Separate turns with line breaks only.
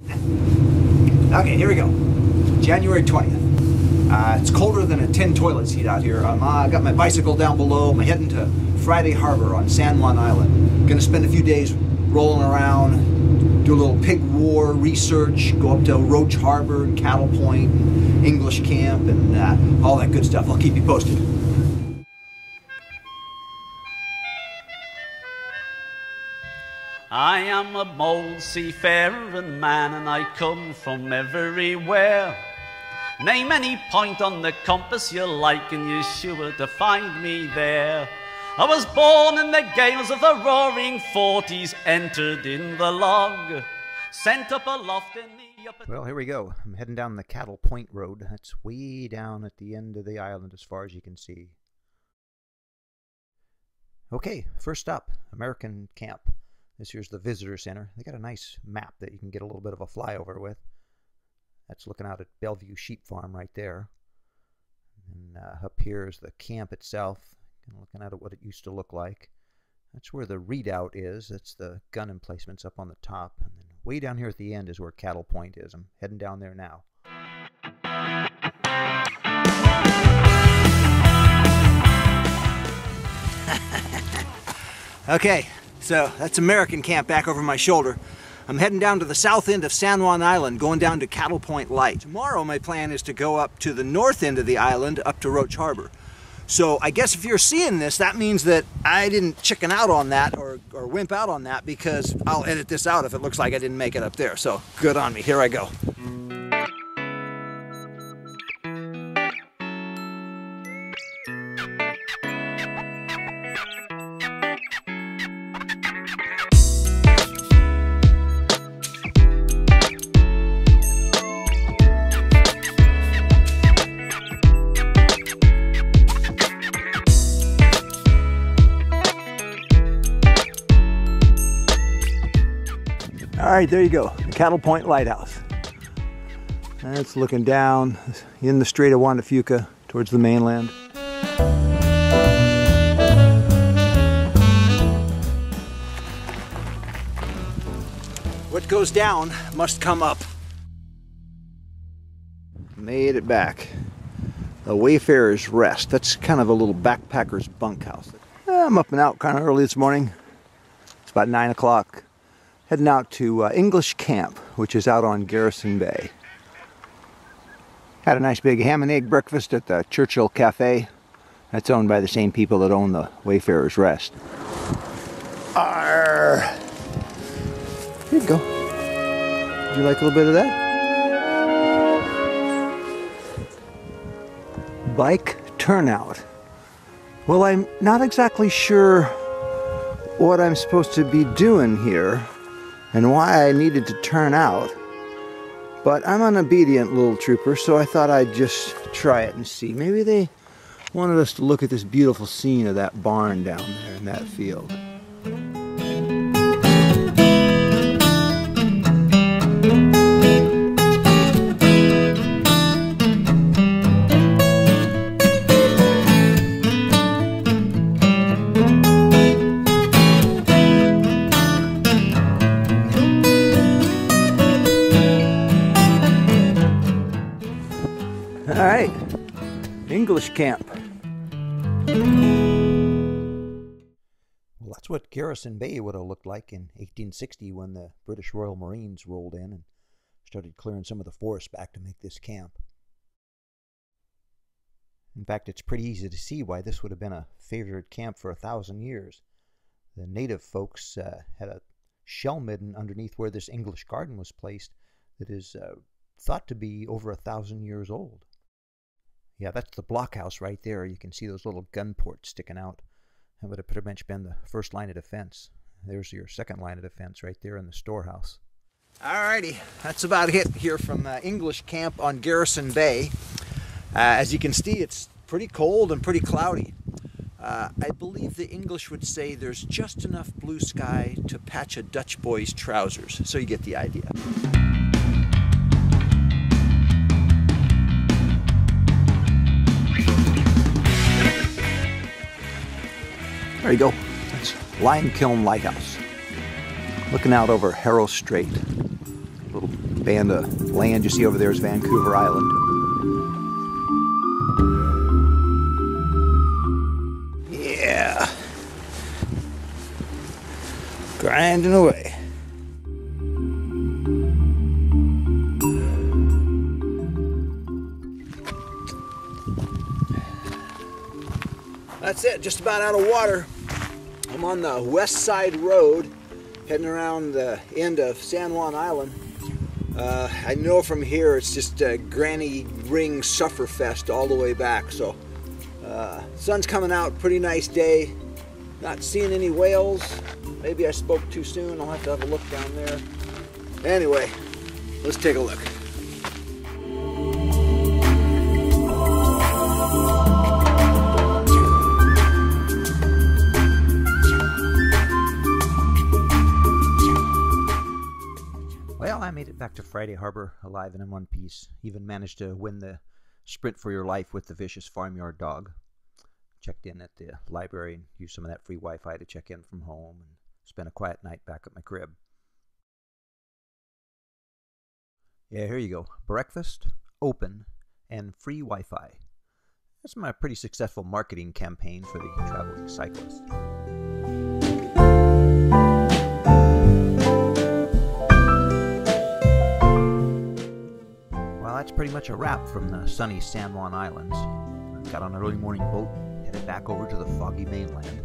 Okay, here we go. January 20th. It's colder than a tin toilet seat out here. I got my bicycle down below. I'm heading to Friday Harbor on San Juan Island. Gonna spend a few days rolling around, do a little pig war research, go up to Roach Harbor and Cattle Point and English Camp and all that good stuff. I'll keep you posted.
I am a bold seafaring man and I come from everywhere. Name any point on the compass you like and you're sure to find me there. I was born in the gales of the roaring 40s, entered in the log, sent up aloft in the upper...
Well, here we go. I'm heading down the Cattle Point Road. That's way down at the end of the island as far as you can see. Okay, first up, American Camp. This here's the visitor center. They got a nice map that you can get a little bit of a flyover with. That's looking out at Bellevue Sheep Farm right there. And up here is the camp itself. Looking at it, what it used to look like. That's where the redoubt is. That's the gun emplacements up on the top. And then way down here at the end is where Cattle Point is. I'm heading down there now. Okay, so that's American Camp back over my shoulder. I'm heading down to the south end of San Juan Island, going down to Cattle Point Light. Tomorrow my plan is to go up to the north end of the island, up to Roach Harbor. So I guess if you're seeing this, that means that I didn't chicken out on that or wimp out on that, because I'll edit this out if it looks like I didn't make it up there. So good on me, here I go. All right, there you go, the Cattle Point Lighthouse. That's looking down in the Strait of Juan de Fuca towards the mainland. What goes down must come up. Made it back. The Wayfarers Rest. That's kind of a little backpacker's bunkhouse. I'm up and out kind of early this morning. It's about 9 o'clock. Heading out to English Camp, which is out on Garrison Bay. Had a nice big ham and egg breakfast at the Churchill Cafe. That's owned by the same people that own the Wayfarers Rest. Arr! Here you go. Would you like a little bit of that? Bike turnout. Well, I'm not exactly sure what I'm supposed to be doing here and why I needed to turn out, but I'm an obedient little trooper, so I thought I'd just try it and see. Maybe they wanted us to look at this beautiful scene of that barn down there in that field. All right, English Camp. Well, that's what Garrison Bay would have looked like in 1860 when the British Royal Marines rolled in and started clearing some of the forest back to make this camp. In fact, it's pretty easy to see why this would have been a favorite camp for 1,000 years. The native folks had a shell midden underneath where this English garden was placed that is thought to be over 1,000 years old. Yeah, that's the blockhouse right there. You can see those little gun ports sticking out. That would have pretty much been the first line of defense. There's your second line of defense right there in the storehouse. Alrighty, that's about it here from English Camp on Garrison Bay. As you can see, it's pretty cold and pretty cloudy. I believe the English would say there's just enough blue sky to patch a Dutch boy's trousers, so you get the idea. There you go. That's Lime Kiln Lighthouse. Looking out over Harrow Strait. A little band of land you see over there is Vancouver Island. Yeah. Grinding away. That's it, just about out of water. I'm on the west side road, heading around the end of San Juan Island. I know from here it's just a granny ring sufferfest all the way back. So, sun's coming out, pretty nice day. Not seeing any whales. Maybe I spoke too soon. I'll have to have a look down there. Anyway, let's take a look. Well, I made it back to Friday Harbor alive and in one piece. Even managed to win the sprint for your life with the vicious farmyard dog. Checked in at the library and used some of that free Wi-Fi to check in from home and spent a quiet night back at my crib. Yeah, here you go. Breakfast, open, and free Wi-Fi. That's my pretty successful marketing campaign for the traveling cyclist. Well, that's pretty much a wrap from the sunny San Juan Islands. Got on an early morning boat, headed back over to the foggy mainland.